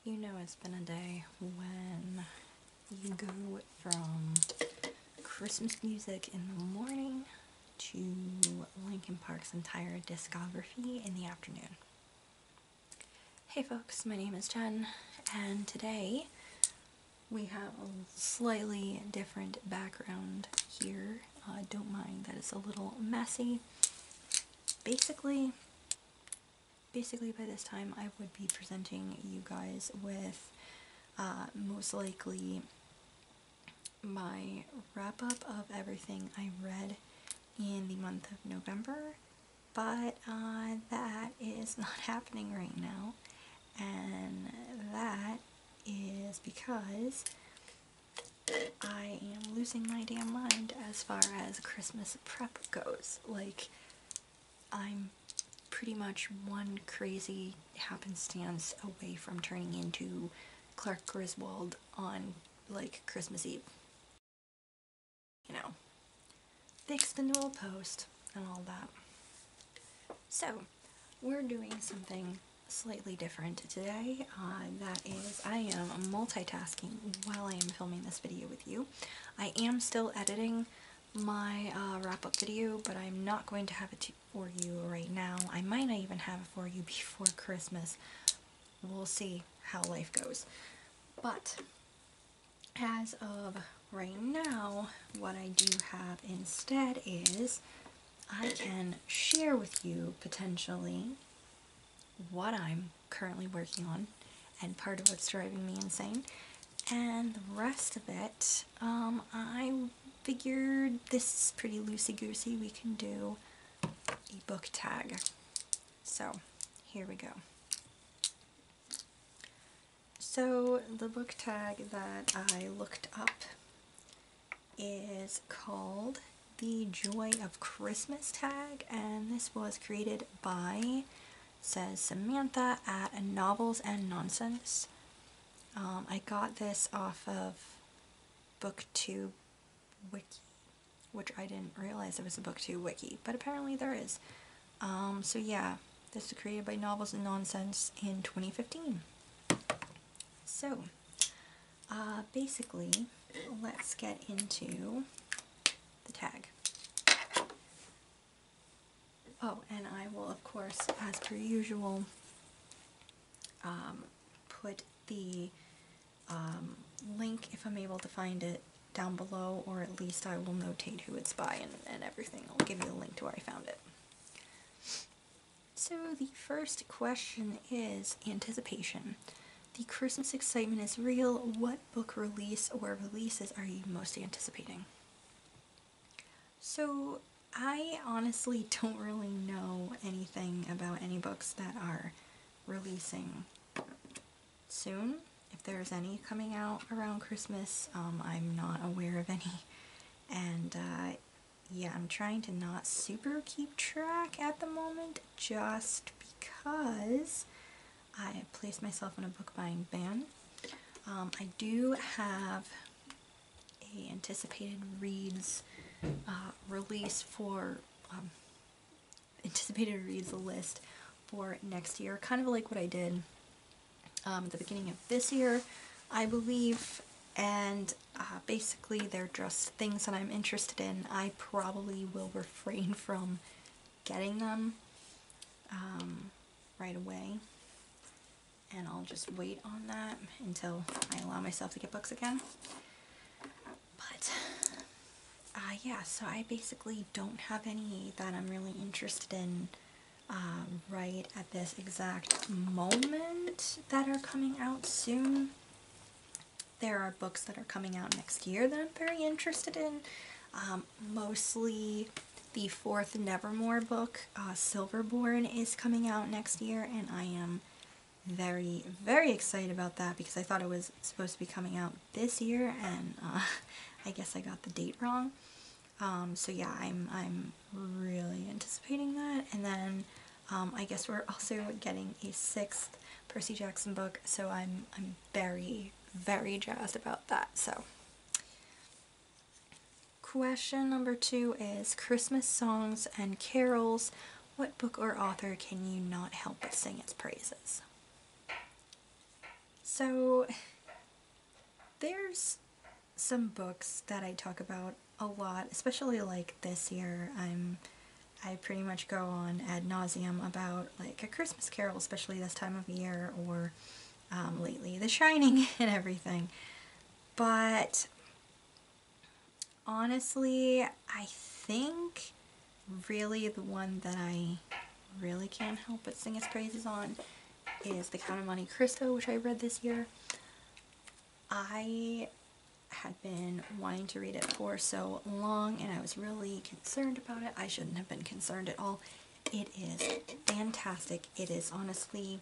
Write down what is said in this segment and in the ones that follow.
You know it's been a day when you go from Christmas music in the morning to Linkin Park's entire discography in the afternoon. Hey folks, my name is Jen, and today we have a slightly different background here. Don't mind that it's a little messy. Basically by this time I would be presenting you guys with most likely my wrap-up of everything I read in the month of November, but that is not happening right now, and that is because I am losing my damn mind as far as Christmas prep goes. Like, I'm pretty much one crazy happenstance away from turning into Clark Griswold on, like, Christmas Eve. You know, fix the newel post and all that. So, we're doing something slightly different today. That is, I am multitasking while I am filming this video with you. I am still editing my wrap-up video, but I'm not going to have it for you right now. I might not even have it for you before Christmas. We'll see how life goes. But as of right now, what I do have instead is I can share with you potentially what I'm currently working on and part of what's driving me insane, and the rest of it, I figured this is pretty loosey-goosey. We can do a book tag. So here we go. So the book tag that I looked up is called the Joy of Christmas tag, and this was created by, says Samantha at Novels and Nonsense. I got this off of booktube.wiki, which I didn't realize it was a booktube wiki, but apparently there is. So yeah, this was created by Novels and Nonsense in 2015. So, basically, let's get into the tag. Oh, and I will, of course, as per usual, put the link, if I'm able to find it, down below, or at least I will notate who it's by and everything. I'll give you a link to where I found it. So the first question is anticipation. The Christmas excitement is real. What book release or releases are you most anticipating? So I honestly don't really know anything about any books that are releasing soon. If there's any coming out around Christmas, I'm not aware of any. And yeah, I'm trying to not super keep track at the moment, just because I placed myself in a book buying ban. I do have a anticipated reads release for anticipated reads list for next year, kind of like what I did at the beginning of this year, I believe. And basically they're just things that I'm interested in. I probably will refrain from getting them right away, and I'll just wait on that until I allow myself to get books again. But yeah, so I basically don't have any that I'm really interested in right at this exact moment that are coming out soon. There are books that are coming out next year that I'm very interested in. Mostly the fourth Nevermore book, Silverborn, is coming out next year, and I am very, very excited about that because I thought it was supposed to be coming out this year, and I guess I got the date wrong. So yeah, I'm really anticipating that. And then I guess we're also getting a 6th Percy Jackson book, so I'm very, very jazzed about that. So question number 2 is Christmas songs and carols. What book or author can you not help but sing its praises? So there's some books that I talk about a lot, especially like this year. I pretty much go on ad nauseum about like A Christmas Carol, especially this time of year, or lately The Shining and everything. But honestly, I think really the one that I really can't help but sing its praises on is The Count of Monte Cristo, which I read this year. I had been wanting to read it for so long, and I was really concerned about it. I shouldn't have been concerned at all. It is fantastic. It is honestly,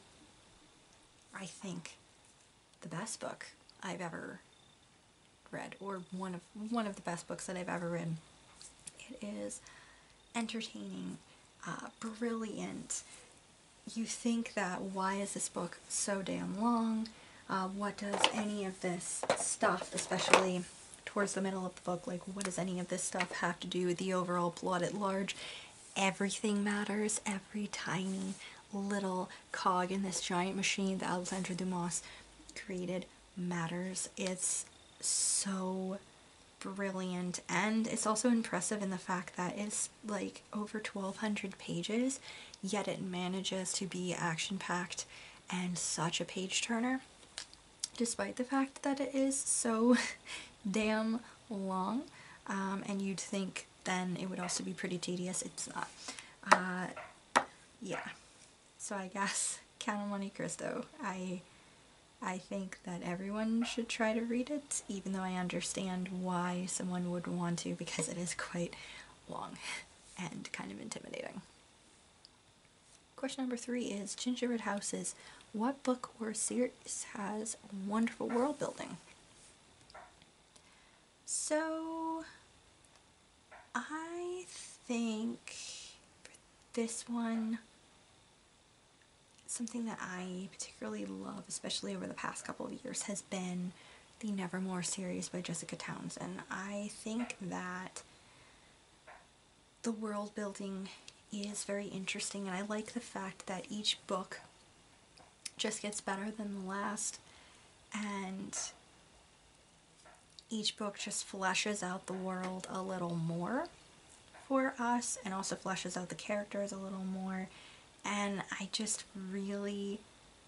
I think, the best book I've ever read, or one of the best books that I've ever read. It is entertaining, brilliant. You think that, why is this book so damn long? What does any of this stuff, especially towards the middle of the book, like what does any of this stuff have to do with the overall plot at large? Everything matters. Every tiny little cog in this giant machine that Alexandre Dumas created matters. It's so brilliant, and it's also impressive in the fact that it's like over 1,200 pages, yet it manages to be action-packed and such a page-turner, despite the fact that it is so damn long. And you'd think then it would also be pretty tedious. It's not. Yeah. So I guess Count of Monte Cristo, I think that everyone should try to read it, even though I understand why someone would want to, because it is quite long and kind of intimidating. Question number 3 is Gingerbread Houses. What book or series has wonderful world building? So, I think for this one, something that I particularly love, especially over the past couple of years, has been the Nevermore series by Jessica Townsend. I think that the world building is very interesting, and I like the fact that each book just gets better than the last, and each book just fleshes out the world a little more for us, and also fleshes out the characters a little more, and I just really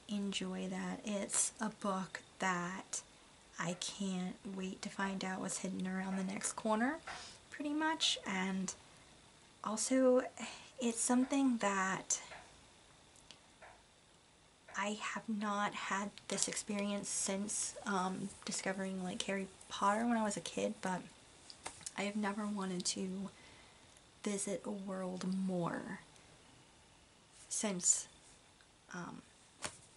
enjoy that. It's a book that I can't wait to find out what's hidden around the next corner, pretty much, and also it's something that I have not had this experience since discovering like Harry Potter when I was a kid, but I have never wanted to visit a world more since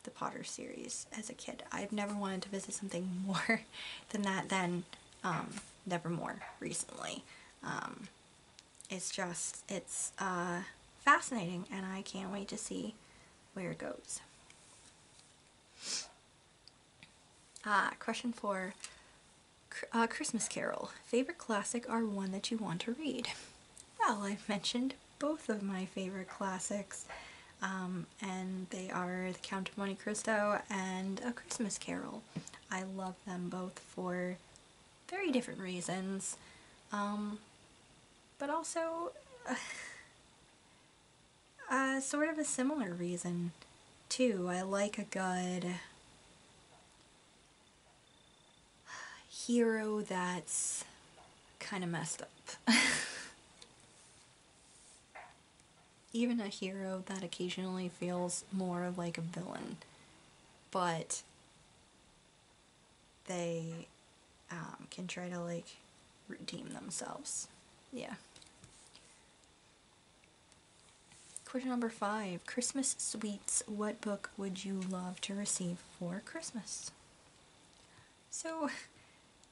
the Potter series as a kid. I've never wanted to visit something more than that than Nevermore recently. It's fascinating, and I can't wait to see where it goes. Question 4. Christmas Carol. Favorite classic or one that you want to read? Well, I've mentioned both of my favorite classics, and they are The Count of Monte Cristo and A Christmas Carol. I love them both for very different reasons, but also sort of a similar reason too. I like a good hero that's kind of messed up. Even a hero that occasionally feels more like a villain, but they can try to like redeem themselves. Yeah. Question number 5. Christmas sweets. What book would you love to receive for Christmas? So,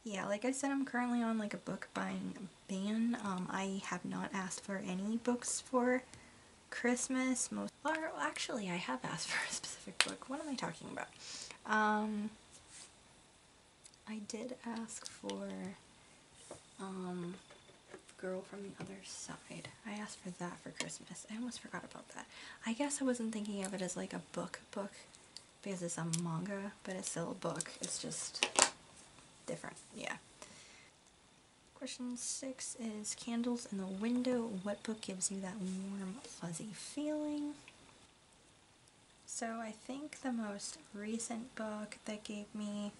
yeah, like I said, I'm currently on like a book buying ban. I have not asked for any books for Christmas. Actually, I have asked for a specific book. What am I talking about? I did ask for Girl from the Other Side. I asked for that for Christmas. I almost forgot about that. I guess I wasn't thinking of it as like a book, because it's a manga, but it's still a book. It's just different, yeah. Question 6 is Candles in the Window. What book gives you that warm, fuzzy feeling? So I think the most recent book that gave me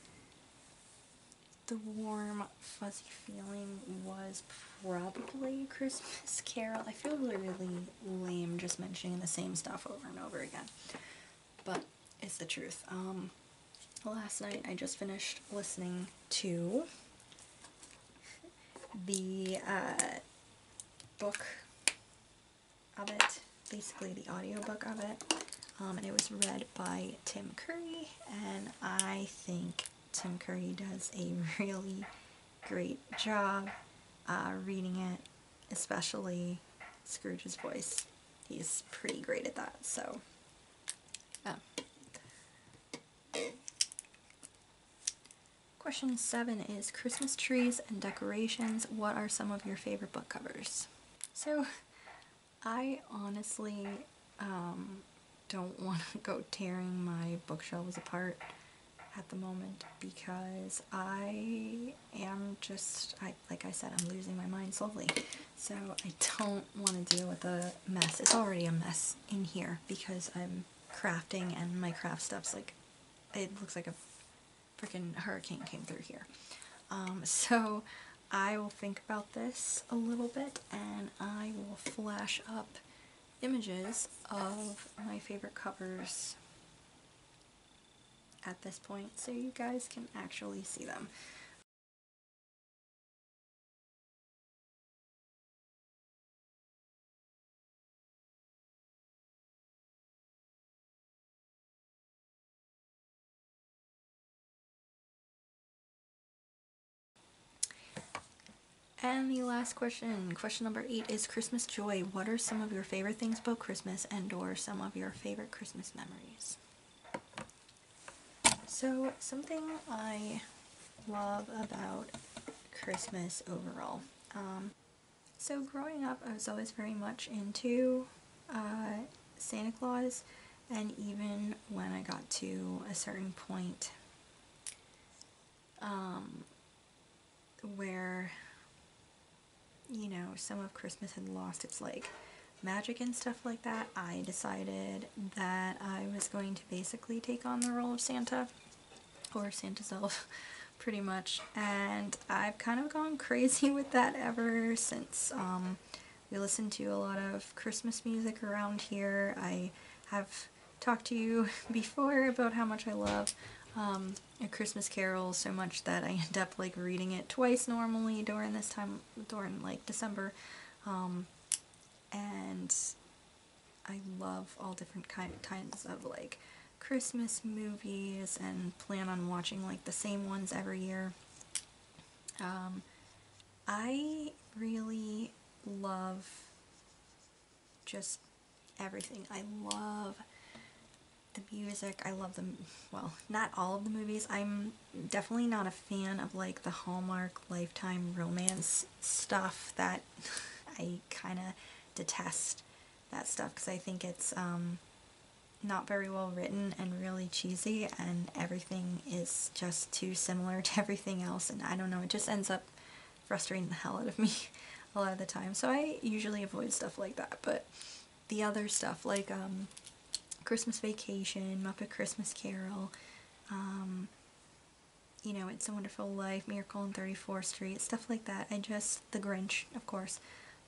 the warm, fuzzy feeling was probably Christmas Carol. I feel really lame just mentioning the same stuff over and over again, but it's the truth. Last night I just finished listening to the book of it, basically the audiobook of it, and it was read by Tim Curry, and I think Tim Curry does a really great job reading it, especially Scrooge's voice. He's pretty great at that, so Question 7 is Christmas trees and decorations. What are some of your favorite book covers? So I honestly don't want to go tearing my bookshelves apart at the moment because I am just, like I said, I'm losing my mind slowly. So I don't want to deal with a mess. It's already a mess in here because I'm crafting and my craft stuff's like, it looks like a freaking hurricane came through here. So I will think about this a little bit and I will flash up images of my favorite covers at this point so you guys can actually see them. And the last question, question number 8 is Christmas joy. What are some of your favorite things about Christmas and or some of your favorite Christmas memories? So something I love about Christmas overall. So growing up I was always very much into Santa Claus, and even when I got to a certain point where, you know, some of Christmas had lost its like magic and stuff like that, I decided that I was going to basically take on the role of Santa, or Santa's elf, pretty much, and I've kind of gone crazy with that ever since. We listen to a lot of Christmas music around here. I have talked to you before about how much I love A Christmas Carol so much that I end up like reading it twice normally during this time, during like December, and I love all different kinds of like Christmas movies and plan on watching like the same ones every year. I really love just everything. I love the music. I love well, not all of the movies. I'm definitely not a fan of like the Hallmark Lifetime romance stuff. That I kind of detest that stuff because I think it's not very well written and really cheesy, and everything is just too similar to everything else, and I don't know, it just ends up frustrating the hell out of me a lot of the time. So I usually avoid stuff like that, but the other stuff like Christmas Vacation, Muppet Christmas Carol, you know, It's a Wonderful Life, Miracle on 34th Street, stuff like that. The Grinch, of course.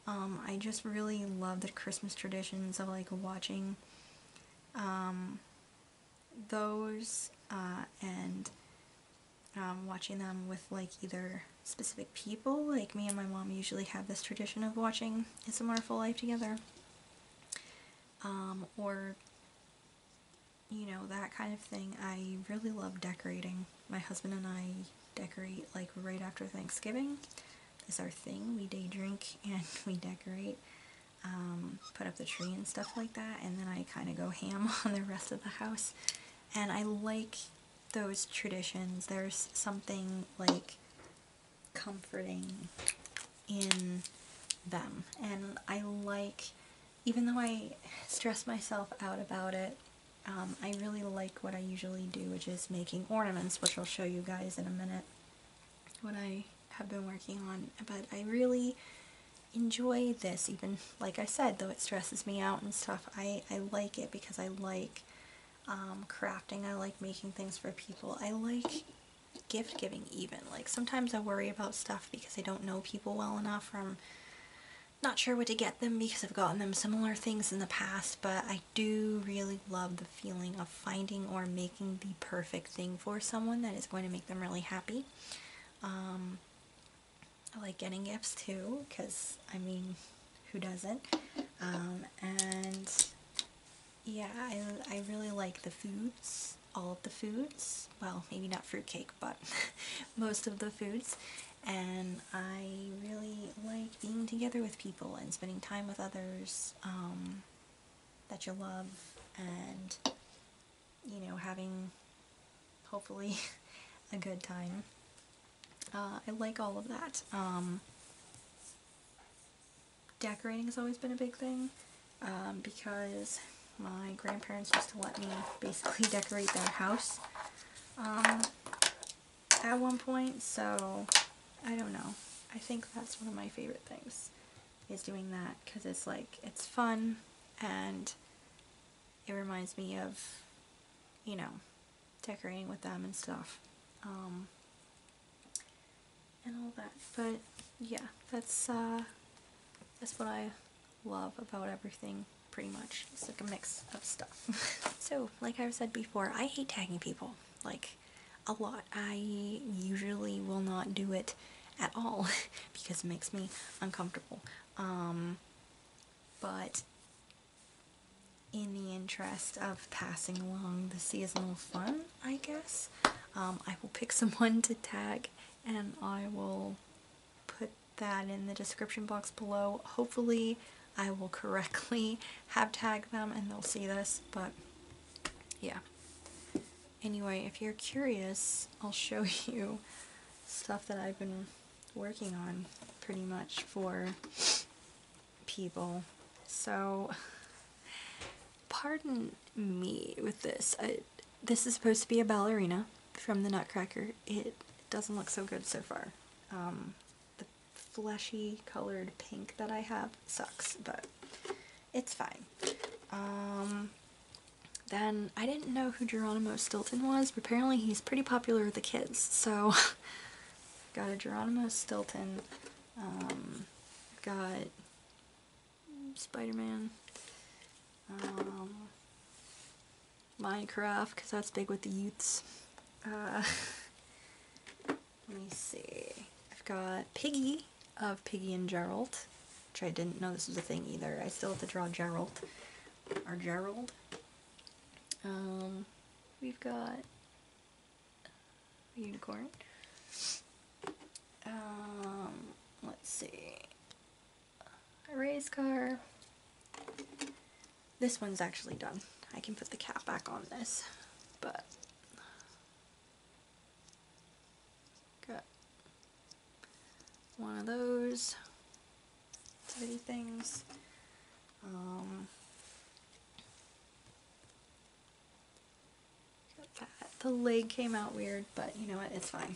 I just really love the Christmas traditions of like watching those and watching them with like either specific people. Like me and my mom usually have this tradition of watching It's a Wonderful Life together, or you know, that kind of thing. I really love decorating. My husband and I decorate like right after Thanksgiving. It's our thing. We day drink and we decorate, put up the tree and stuff like that, and then I kind of go ham on the rest of the house. And I like those traditions. There's something like comforting in them, and I like, even though I stress myself out about it I really like what I usually do, which is making ornaments, which I'll show you guys in a minute what I have been working on. But I really enjoy this, even like I said, though it stresses me out and stuff. I like it because I like crafting. I like making things for people. I like gift giving even. Like sometimes I worry about stuff because I don't know people well enough, or I'm not sure what to get them because I've gotten them similar things in the past, but I do really love the feeling of finding or making the perfect thing for someone that is going to make them really happy. I like getting gifts too, because, I mean, who doesn't? And yeah, I really like the foods, all of the foods. Well, maybe not fruitcake, but most of the foods. And I really like being together with people and spending time with others that you love, and, you know, having, hopefully, a good time. I like all of that. Decorating has always been a big thing, because my grandparents used to let me basically decorate their house at one point, so I don't know. I think that's one of my favorite things, is doing that, because it's like, it's fun, and it reminds me of, you know, decorating with them and stuff, and all that. But yeah, that's what I love about everything, pretty much. It's like a mix of stuff. So, like I said before, I hate tagging people, like, a lot. I usually will not do it at all because it makes me uncomfortable. But in the interest of passing along the seasonal fun, I guess, I will pick someone to tag, and I will put that in the description box below. Hopefully I will correctly have tagged them and they'll see this, but yeah. Anyway, if you're curious, I'll show you stuff that I've been working on pretty much for people. So, pardon me with this. This is supposed to be a ballerina from the Nutcracker. It doesn't look so good so far. The fleshy colored pink that I have sucks, but it's fine. Then I didn't know who Geronimo Stilton was, but apparently he's pretty popular with the kids, so got a Geronimo Stilton, got Spider-Man, Minecraft, because that's big with the youths. Let me see, I've got Piggy of Piggy and Gerald, which I didn't know this was a thing either. I still have to draw Gerald, or Gerald. We've got a unicorn. Let's see, a race car. This one's actually done. I can put the cap back on this, but got one of those teddy things. Got that. The leg came out weird, but you know what, it's fine.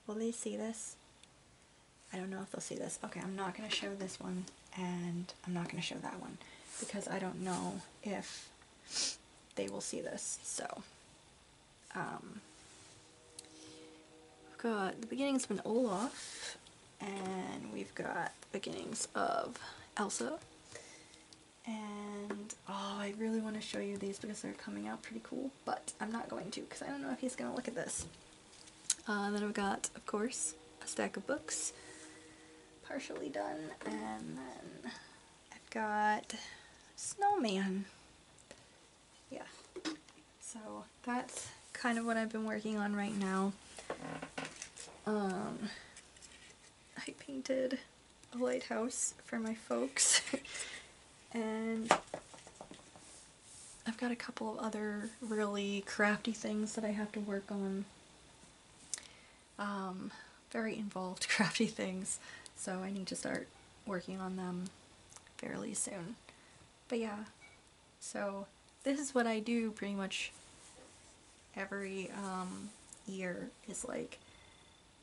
Will they see this? I don't know if they'll see this. Okay, I'm not going to show this one, and I'm not going to show that one, because I don't know if they will see this, so, we've got the beginnings of an Olaf, and we've got the beginnings of Elsa, and, oh, I really want to show you these because they're coming out pretty cool, but I'm not going to, because I don't know if he's going to look at this. Then I've got, of course, a stack of books, partially done, and then I've got Snowman. Yeah, so that's kind of what I've been working on right now. I painted a lighthouse for my folks, and I've got a couple of other really crafty things that I have to work on. Very involved crafty things, so I need to start working on them fairly soon. But yeah, so this is what I do pretty much every year, is like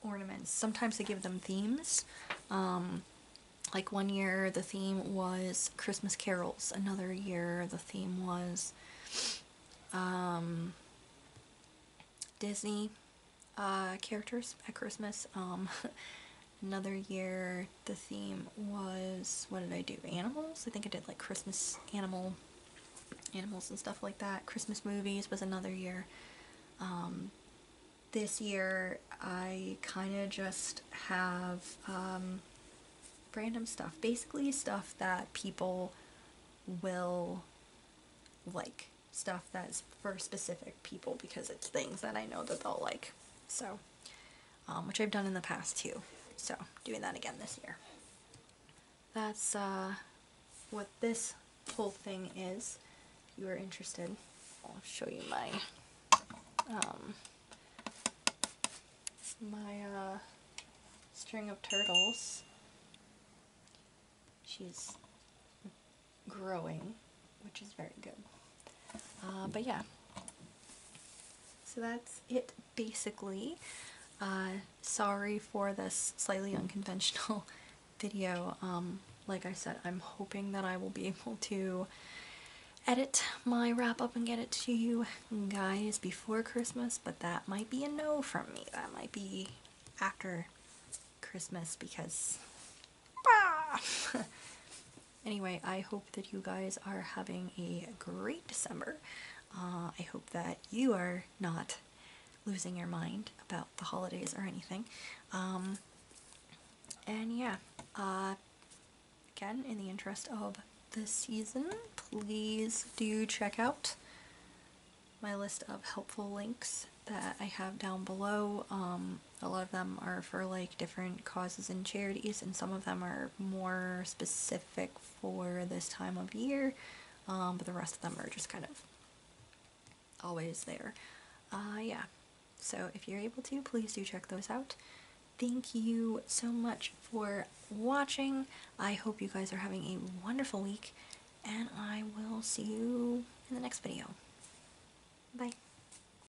ornaments. Sometimes I give them themes. Like one year the theme was Christmas carols. Another year the theme was Disney characters at Christmas. Another year the theme was, what did I do? Animals? I think I did like Christmas animals and stuff like that. Christmas movies was another year. This year I kind of just have random stuff. Basically stuff that people will like. Stuff that's for specific people because it's things that I know that they'll like. So, which I've done in the past too. So, doing that again this year. That's what this whole thing is. If you are interested, I'll show you my string of turtles. She's growing, which is very good. But yeah, so that's it basically. Sorry for this slightly unconventional video. Like I said, I'm hoping that I will be able to edit my wrap up and get it to you guys before Christmas, but that might be a no from me. That might be after Christmas because anyway, I hope that you guys are having a great December. I hope that you are not losing your mind about the holidays or anything. And yeah, again, in the interest of this season, please do check out my list of helpful links that I have down below. A lot of them are for like different causes and charities, and some of them are more specific for this time of year, but the rest of them are just kind of always there. Yeah, so if you're able to, please do check those out. Thank you so much for watching. I hope you guys are having a wonderful week, and I will see you in the next video. Bye.